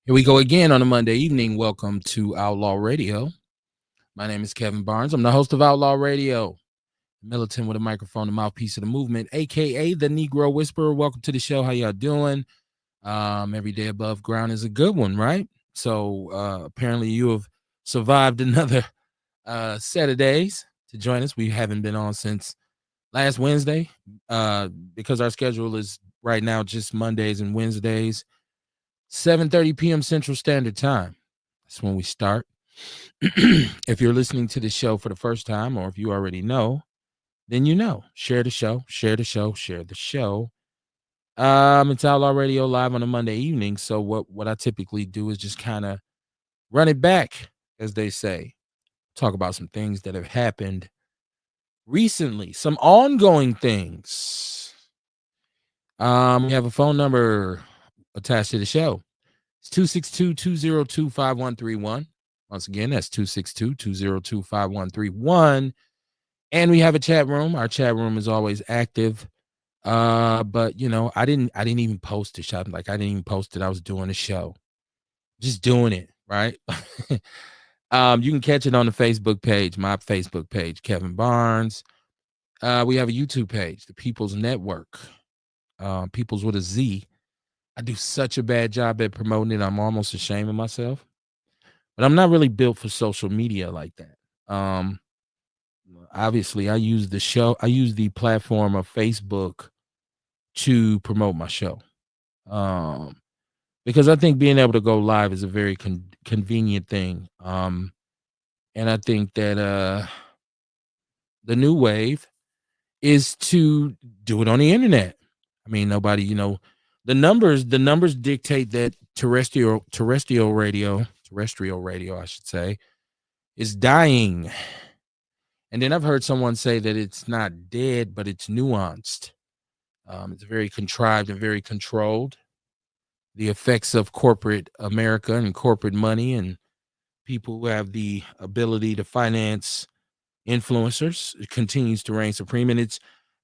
Here we go again on a Monday evening. Welcome to Outlaw Radio. My name is Kevin Barnes. I'm the host of Outlaw Radio, militant with a microphone, the mouthpiece of the movement, aka the Negro Whisperer. Welcome to the show. How y'all doing? Every day above ground is a good one, right? So apparently you have survived another set of days to join us. We haven't been on since last Wednesday because our schedule is right now just Mondays and Wednesdays. 7:30 p.m. Central Standard Time. That's when we start. If you're listening to the show for the first time, or if you already know, then you know. Share the show, share the show, share the show. It's Outlaw Radio live on a Monday evening. So what I typically do is just kind of run it back, as they say. Talk about some things that have happened recently, some ongoing things. We have a phone number attached to the show. It's 262-202-5131. Once again, that's 262-202-5131. And we have a chat room. Our chat room is always active. But you know, I didn't even post it. I didn't even post it. I was doing a show. Just doing it, right? You can catch it on the Facebook page, my Facebook page, Kevin Barnes. We have a YouTube page, the People's Network. People's with a Z. I do such a bad job at promoting it. I'm almost ashamed of myself. But I'm not really built for social media like that. Obviously, I use the platform of Facebook to promote my show. Because I think being able to go live is a very convenient thing. And I think that the new wave is to do it on the internet. I mean, nobody, the numbers dictate that terrestrial radio, I should say, is dying. And then I've heard someone say that it's not dead, but it's nuanced. It's very contrived and very controlled. The effects of corporate America and corporate money and people who have the ability to finance influencers, it continues to reign supreme. And it's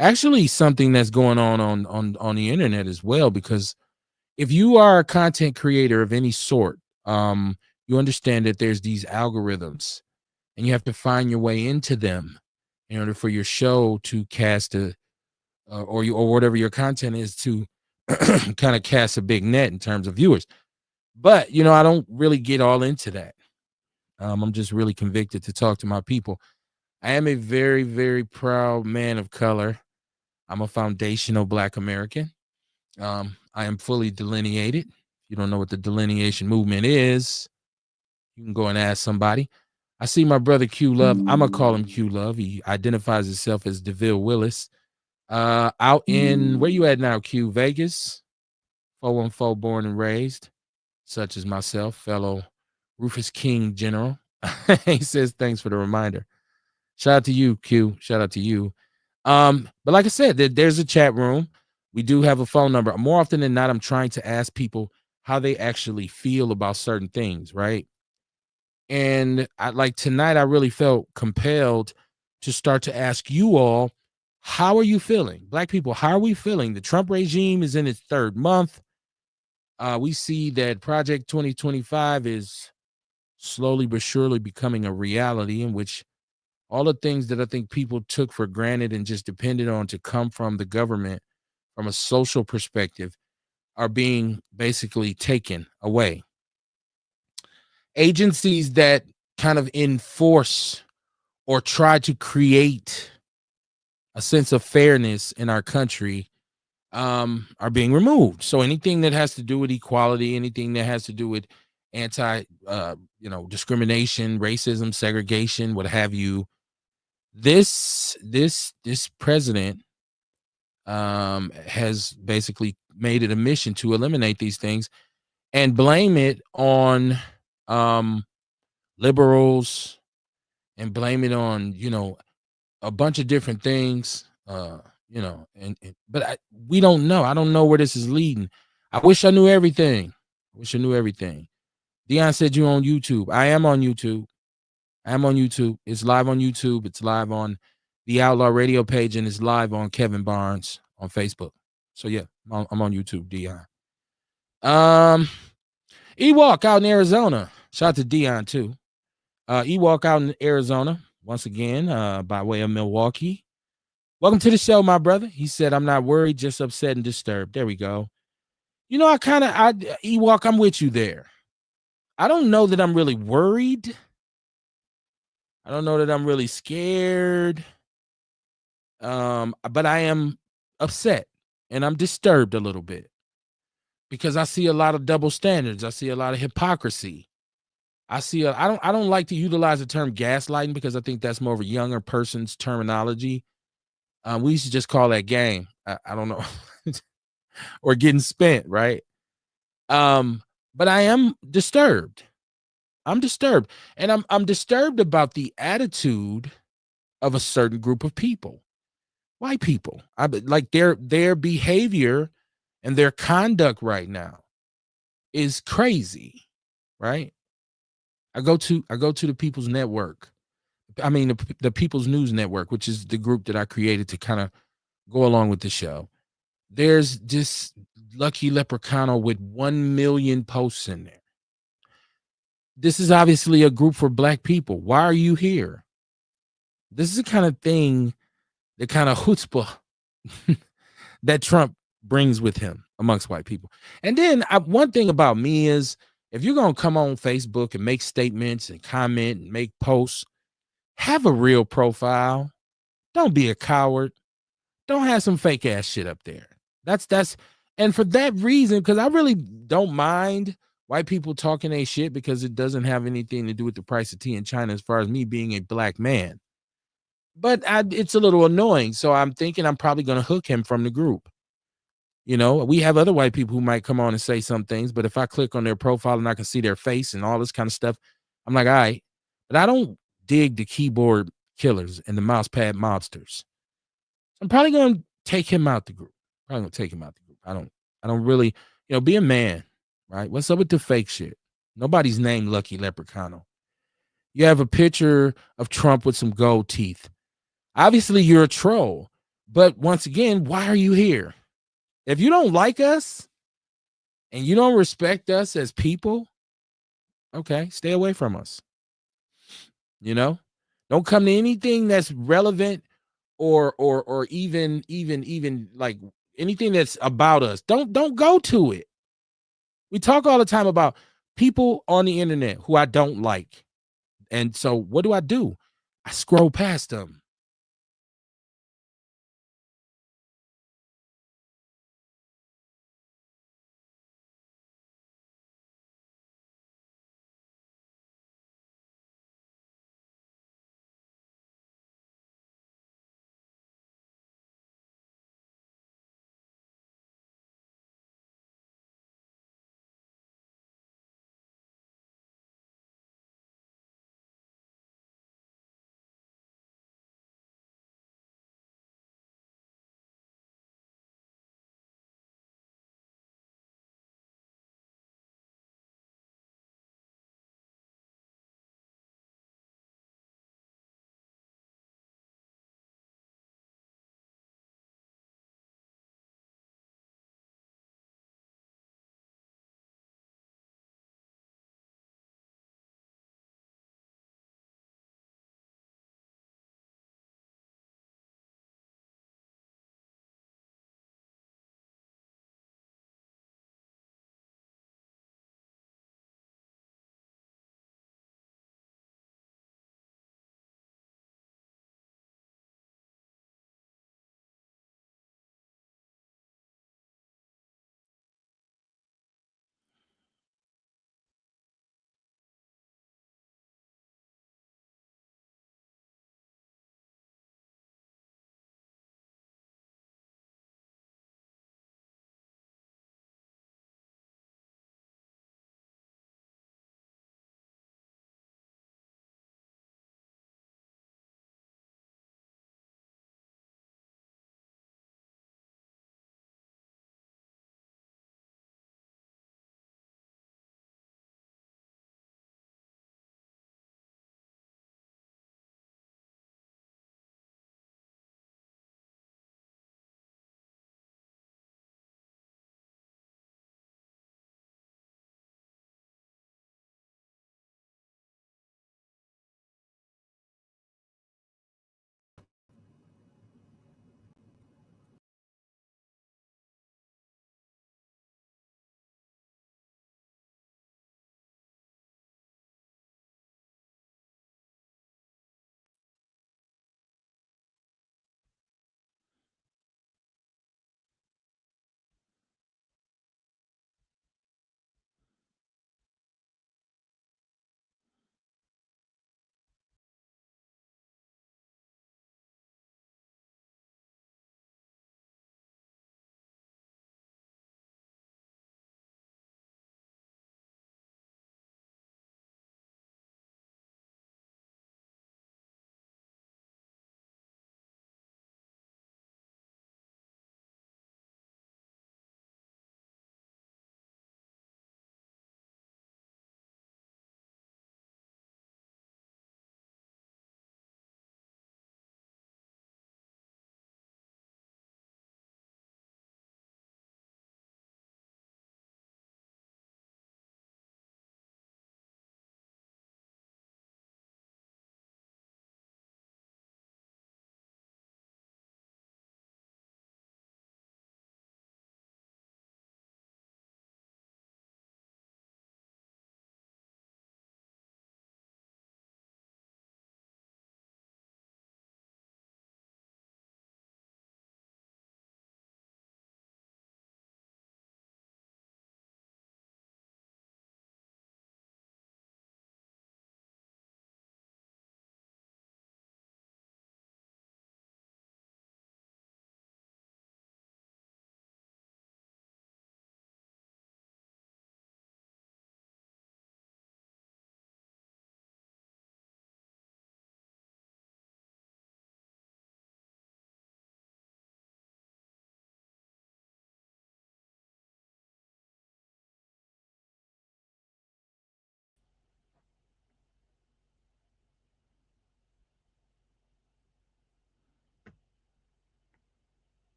actually something that's going on the internet as well, because if you are a content creator of any sort, you understand that there's these algorithms and you have to find your way into them in order for your show to cast or whatever your content is to kind of cast a big net in terms of viewers. But, I don't really get all into that. I'm just really convicted to talk to my people. I am a very, very proud man of color. I'm a foundational Black American. I am fully delineated. If you don't know what the delineation movement is, you can go and ask somebody. I see my brother Q Love. I'm going to call him Q Love. He identifies himself as DeVille Willis. Out in, where you at now, Q? Vegas? 414 born and raised, such as myself, fellow Rufus King General. He says, thanks for the reminder. Shout out to you, Q. Shout out to you. But like I said, there's a chat room. We do have a phone number. More often than not, I'm trying to ask people how they actually feel about certain things, right? And tonight, I really felt compelled to start to ask you all, how are you feeling? Black people, how are we feeling? The Trump regime is in its third month. We see that Project 2025 is slowly but surely becoming a reality, in which all the things that I think people took for granted and just depended on to come from the government from a social perspective are being basically taken away. Agencies that kind of enforce or try to create a sense of fairness in our country are being removed. So anything that has to do with equality, anything that has to do with discrimination, racism, segregation, what have you, this president has basically made it a mission to eliminate these things and blame it on liberals and blame it on a bunch of different things. But we don't know. I don't know where this is leading. I wish I knew everything. Dion said you on YouTube. I am on YouTube. It's live on YouTube. It's live on the Outlaw Radio page, and it's live on Kevin Barnes on Facebook. So yeah, I'm on YouTube, Dion. Ewok out in Arizona. Shout out to Dion too. Ewok out in Arizona once again, by way of Milwaukee. Welcome to the show, my brother. He said, "I'm not worried, just upset and disturbed." There we go. You know, I Ewok, I'm with you there. I don't know that I'm really worried. I don't know that I'm really scared. But I am upset and I'm disturbed a little bit because I see a lot of double standards. I see a lot of hypocrisy. I don't like to utilize the term gaslighting because I think that's more of a younger person's terminology. We used to just call that game. I don't know. Or getting spent, right? But I am disturbed. I'm disturbed. And I'm disturbed about the attitude of a certain group of people. White people. Like their behavior and their conduct right now is crazy, right? I go to the People's Network. I mean the People's News Network, which is the group that I created to kind of go along with the show. There's this Lucky Leprechaun with 1 million posts in there. This is obviously a group for black people. Why are you here? This is the kind of thing, the kind of chutzpah that Trump brings with him amongst white people. And then one thing about me is if you're going to come on Facebook and make statements and comment and make posts, have a real profile. Don't be a coward. Don't have some fake ass shit up there. That's and for that reason, because I really don't mind white people talking a shit because it doesn't have anything to do with the price of tea in China as far as me being a black man. But it's a little annoying. So I'm thinking I'm probably going to hook him from the group. You know, we have other white people who might come on and say some things, but if I click on their profile and I can see their face and all this kind of stuff, I'm like, all right. But I don't dig the keyboard killers and the mouse pad mobsters. I'm probably gonna take him out the group. Probably gonna take him out the group. I don't really, be a man, right? What's up with the fake shit? Nobody's named Lucky Leprechaun. You have a picture of Trump with some gold teeth. Obviously, you're a troll. But once again, why are you here? If you don't like us and you don't respect us as people, okay, stay away from us. You know, don't come to anything that's relevant or even like anything that's about us. Don't go to it. We talk all the time about people on the internet who I don't like. And so what do? I scroll past them.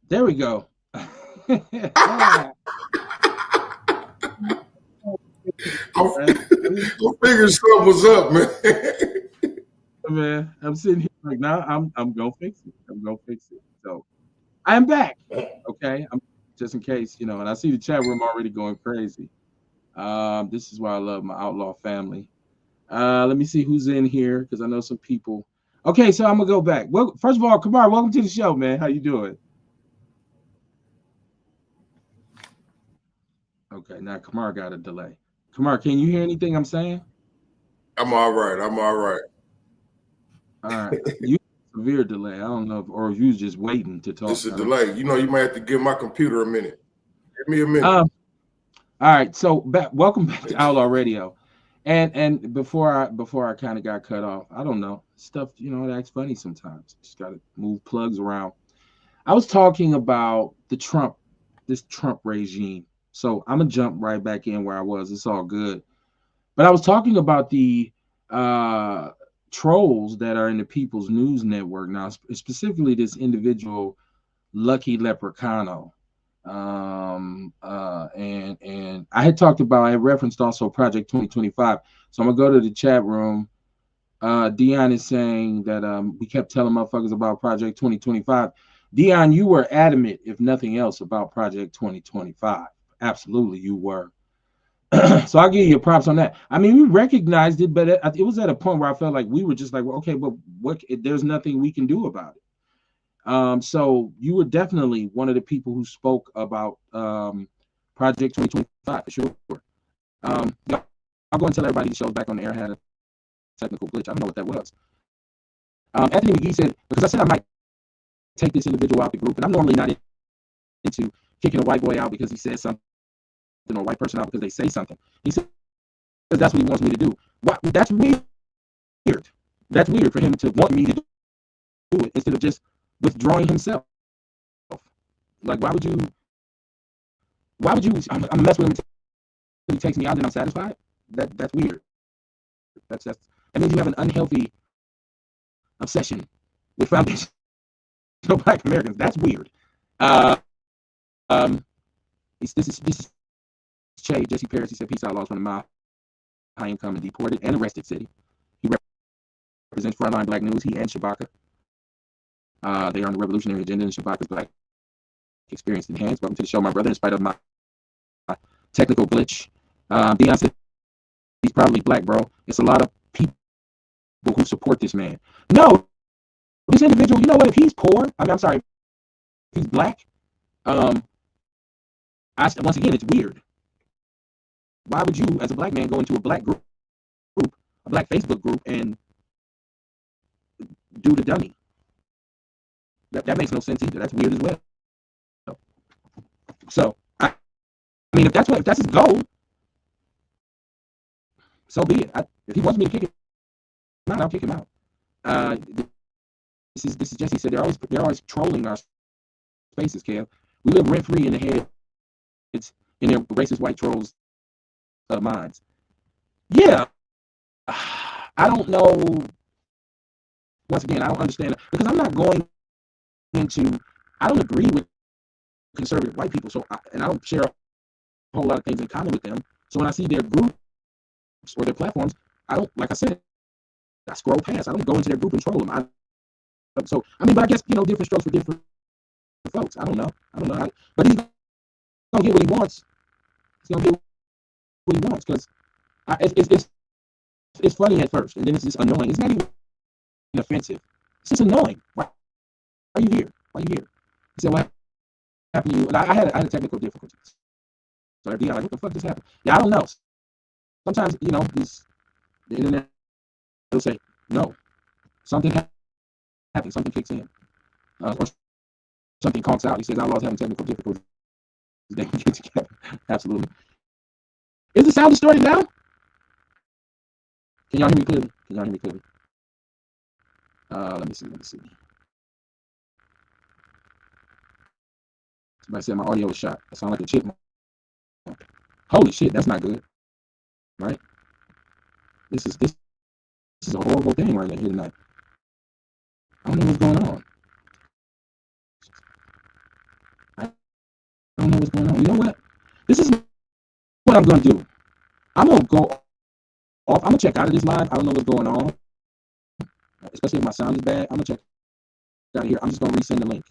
There we go. I, Man, I figured something was up, man. man, I'm sitting here like, now I'm gonna fix it. I'm gonna fix it. So I'm back. Okay, I'm just in case, and I see the chat room already going crazy. This is why I love my outlaw family. Let me see who's in here because I know some people. Okay, so I'm gonna go back. Well, first of all, Kamar, welcome to the show, man. How you doing? Okay, now Kamar got a delay. Kamar, can you hear anything I'm saying? I'm all right. I'm all right. All right, you severe delay. I don't know, or if you was just waiting to It's talk. a I don't. delay. You know, you might have to give my computer a minute. Give me a minute. Um. All right, so welcome back to Outlaw Radio, and before I kind of got cut off, I don't know stuff. It acts funny sometimes. Just got to move plugs around. I was talking about this Trump regime. So I'm gonna jump right back in where I was. It's all good. But I was talking about the uh, trolls that are in the People's News Network now, specifically this individual, Lucky Leprechauno. And I had talked about, I had referenced also Project 2025. So I'm gonna go to the chat room. Dion is saying that we kept telling motherfuckers about Project 2025. Dion, you were adamant, if nothing else, about Project 2025. Absolutely, you were. So I'll give you props on that. I mean, we recognized it, but it was at a point where I felt like we were just like, well, okay, but what? There's nothing we can do about it. So you were definitely one of the people who spoke about Project 2025 for sure. Yeah, I'll go and tell everybody the show's back on the air had a technical glitch. I don't know what that was. Anthony McGee said, because I said I might take this individual out the group, and I'm normally not into kicking a white boy out because he says something, or a white person out because they say something. He said that's what he wants me to do. What? That's weird. That's weird for him to want me to do it instead of just withdrawing himself. Like, why would you? Why would you? I'm mess with him until he takes me out and I'm satisfied. That's weird. That means you have an unhealthy obsession with foundational Black Americans. That's weird. Uh, um, this is Che Jesse Paris. He said peace outlaws from the mile high income and deported and arrested city. He represents Frontline Black News. He and Shabaka. They are on the revolutionary agenda, and Shabaka's Black experience enhanced. Welcome to the show, my brother. In spite of my technical glitch, Deion said he's probably black, bro. It's a lot of people who support this man. No, this individual. You know what? If he's poor, I'm sorry. If he's black, um, once again, it's weird. Why would you, as a black man, go into a black group, a black Facebook group, and do the dummy? That makes no sense either. That's weird as well. So, I mean, if that's his goal, so be it. If he wants me to kick him out, I'll kick him out. Uh, this is Jesse said they're always trolling our spaces, Kev. We live rent free in the head. It's in their racist white trolls' minds. Yeah, I don't know. Once again, I don't understand because I'm not going into. I don't agree with conservative white people, and I don't share a whole lot of things in common with them. So when I see their groups or their platforms, I don't, like I said, I scroll past. I don't go into their group and troll them. I mean, but I guess different strokes for different folks. I don't know. But he's gonna get what he wants. He's gonna get what he wants because it's funny at first, and then it's just annoying. It's not even offensive. It's just annoying. Why are you here? Why are you here? He said, "What happened to you?" And I had a technical difficulty. So they're like, "What the fuck just happened?" Yeah, I don't know. Sometimes the internet will say, "No, something happened. Something kicks in, or something conks out." He says, "Outlaws having technical difficulties. They can get together." Absolutely. Is the sound distorted now? Can y'all hear me clearly? Let me see. Somebody said my audio was shot. I sound like a chipmunk. Holy shit, that's not good, right? This is a horrible thing right here tonight. I don't know what's going on. going on? You know what? This is what I'm gonna do. I'm gonna go off. I'm gonna check out of this live. I don't know what's going on, especially if my sound is bad. I'm gonna check out of here. I'm just gonna resend the link.